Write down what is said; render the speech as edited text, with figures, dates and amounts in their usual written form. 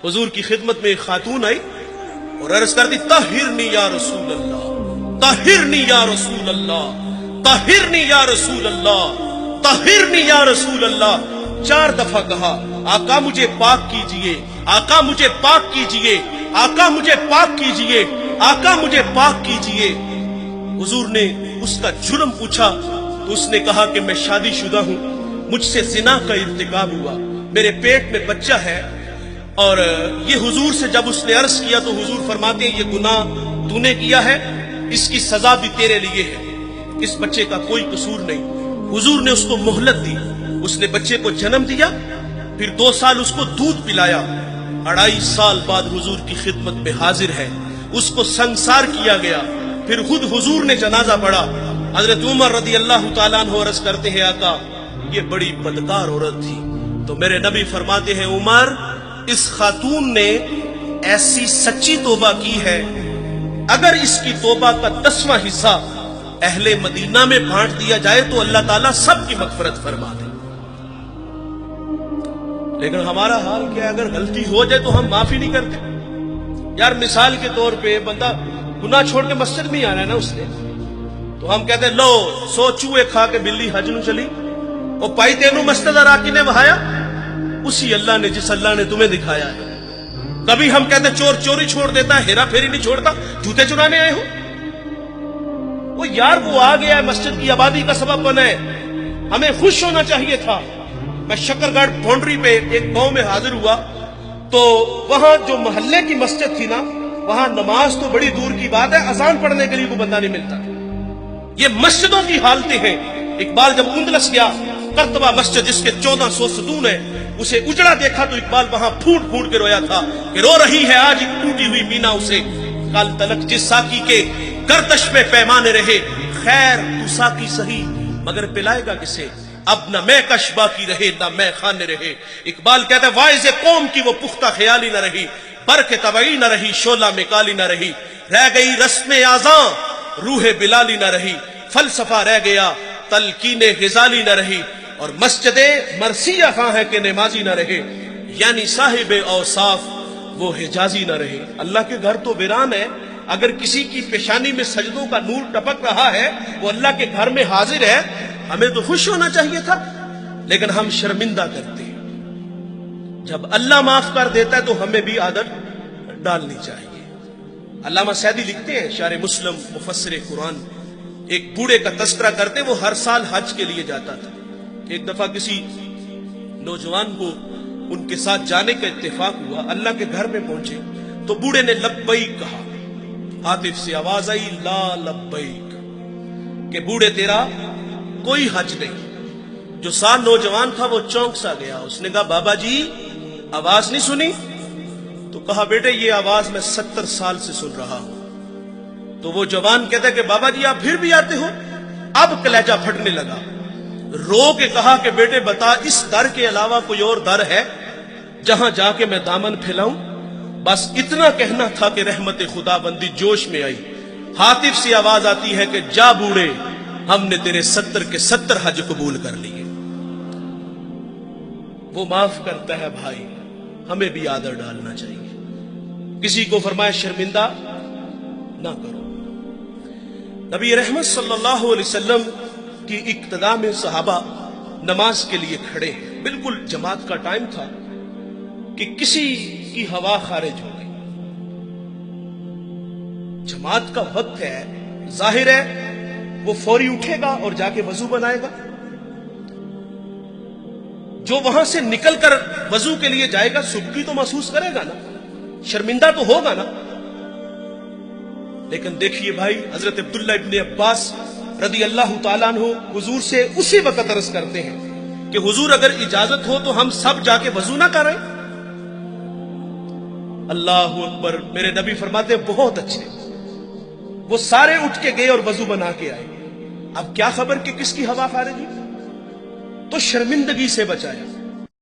हुजूर की खिदमत में एक खातून आई और अर्ज कर दी, ताहिरनी या रसूल अल्लाह, ताहिरनी या रसूल अल्लाह, ताहिरनी या रसूल अल्लाह, ताहिरनी या रसूल अल्लाह। 4 दफा कहा, आका मुझे पाक कीजिए, आका मुझे पाक कीजिए, आका मुझे पाक कीजिए, आका मुझे पाक कीजिए। हुजूर ने उसका जुर्म पूछा तो उसने कहा कि मैं शादीशुदा हूं, मुझसे जिना का इर्तिकाब हुआ, मेरे पेट में बच्चा है। और ये हुजूर से जब उसने अर्ज किया तो हुजूर फरमाते हैं, ये गुनाह तूने किया है, इसकी सजा भी तेरे लिए है, इस बच्चे का कोई कसूर नहीं। हुजूर ने उसको मोहलत दी, उसने बच्चे को जन्म दिया, फिर 2 साल उसको दूध पिलाया। 2.5 साल बाद हुजूर की खिदमत में हाजिर है, उसको संसार किया गया। फिर खुद हुजूर ने जनाजा पढ़ा। हजरत उमर रदी अल्लाह तआला अन्हु अर्ज करते हैं, आका ये बड़ी बदकार औरत थी। तो मेरे नबी फरमाते हैं, उमर इस खातून ने ऐसी सच्ची तौबा की है, अगर इसकी तौबा का 10वां हिस्सा अहले मदीना में बांट दिया जाए तो अल्लाह ताला सबकी मगफरत फरमा दे। लेकिन हमारा हाल क्या है, अगर गलती हो जाए तो हम माफी नहीं करते। यार मिसाल के तौर पे बंदा गुनाह छोड़ के मस्जिद में आना है ना उसने, तो हम कहते लो 100 चूहे खा के बिल्ली हज नू चली, और पाई तेनू मस्जिद राकी ने बहाया, उसी अल्लाह ने जिस अल्लाह ने तुम्हें दिखाया है। कभी हम कहते चोर चोरी छोड़ देता है, हेरा फेरी नहीं छोड़ता, जूते चुराने आए हो। वो यार वो आ गया है, मस्जिद की आबादी का सबब बना है, हमें खुश होना चाहिए था। मैं शकरगढ़ बाउंड्री पे एक गांव में हाजिर हुआ, तो वहां जो मोहल्ले की मस्जिद थी ना, वहां नमाज तो बड़ी दूर की बात है, अजान पढ़ने के लिए कोई बंदा नहीं मिलता। ये मस्जिदों की हालतें हैं। इकबाल जब उंदलस गया, करतबा मस्जिद जिसके 1400 सतून है, उसे उजड़ा देखा तो इकबाल वहां फूट फूट के रोया था कि रो रही है आज एक टूटी हुई मीना उसे, कल तलक जिस साकी के गर्दश में पैमाने रहे, खैर तू साकी सही मगर पिलाएगा किसे, अब न मैं कशबा की रहे न मैं खाने रहे। इकबाल कहता है, वाइज़ कौम की वो पुख्ता ख्याली न रही, बर के तबई न रही, शोला में काली न रही, रह गई रस्म आज़ां रूह बिलाली न रही, फलसफा रह गया तलकीने गिजाली न रही, और मस्जिदे मरसिया खां है कि नमाजी न रहे, यानी साहिबे औसाफ वो हिजाजी न रहे। अल्लाह के घर तो वीरान है, अगर किसी की पेशानी में सजदों का नूर टपक रहा है, वो अल्लाह के घर में हाजिर है, हमें तो खुश होना चाहिए था, लेकिन हम शर्मिंदा करते हैं। जब अल्लाह माफ कर देता है तो हमें भी आदत डालनी चाहिए। अल्लामा सैदी लिखते हैं, शारे मुस्लिम मुफस्सिर कुरान, एक बूढ़े का तस्करा करते, वो हर साल हज के लिए जाता था। एक दफा किसी नौजवान को उनके साथ जाने का इत्तेफाक हुआ, अल्लाह के घर में पहुंचे तो बूढ़े ने लब्बैक कहा, आतिफ से आवाज आई ला लब्बैक, कि बूढ़े तेरा कोई हज नहीं। जो साथ नौजवान था वो चौंक सा गया, उसने कहा बाबा जी आवाज नहीं सुनी? तो कहा बेटे ये आवाज मैं 70 साल से सुन रहा हूं। तो वो जवान कहता है कि बाबा जी आप फिर भी आते हो? अब कलेजा फटने लगा, रो के कहा कि बेटे बता, इस दर के अलावा कोई और दर है जहां जाके मैं दामन फैलाऊं? बस इतना कहना था कि रहमत खुदाबंदी जोश में आई। हातिफ से आवाज आती है कि जा बूढ़े, हमने तेरे 70 के 70 हज कबूल कर लिए। वो माफ करता है भाई, हमें भी आदर डालना चाहिए। किसी को फरमाया शर्मिंदा ना करो। नबी रहमत सल्लल्लाहु अलैहि वसल्लम की इक्तदा में सहाबा नमाज के लिए खड़े हैं, बिल्कुल जमात का टाइम था कि किसी की हवा खारिज हो गई। जमात का वक्त है, जाहिर है वो फौरी उठेगा और जाके वजू बनाएगा। जो वहां से निकलकर वजू के लिए जाएगा सुबकी तो महसूस करेगा ना, शर्मिंदा तो होगा ना। लेकिन देखिए भाई, हजरत अब्दुल्ला इब्ने अब्बास रदी अल्लाह तआला अन्हु हुजूर से उसी वक्त अर्ज करते हैं कि हुजूर अगर इजाजत हो तो हम सब जाके वजू ना करें। अल्लाह अकबर। मेरे नबी फरमाते हैं बहुत अच्छे। वो सारे उठ के गए और वजू बना के आए। अब क्या खबर कि किसकी हवा खारिज हुई, तो शर्मिंदगी से बचाया।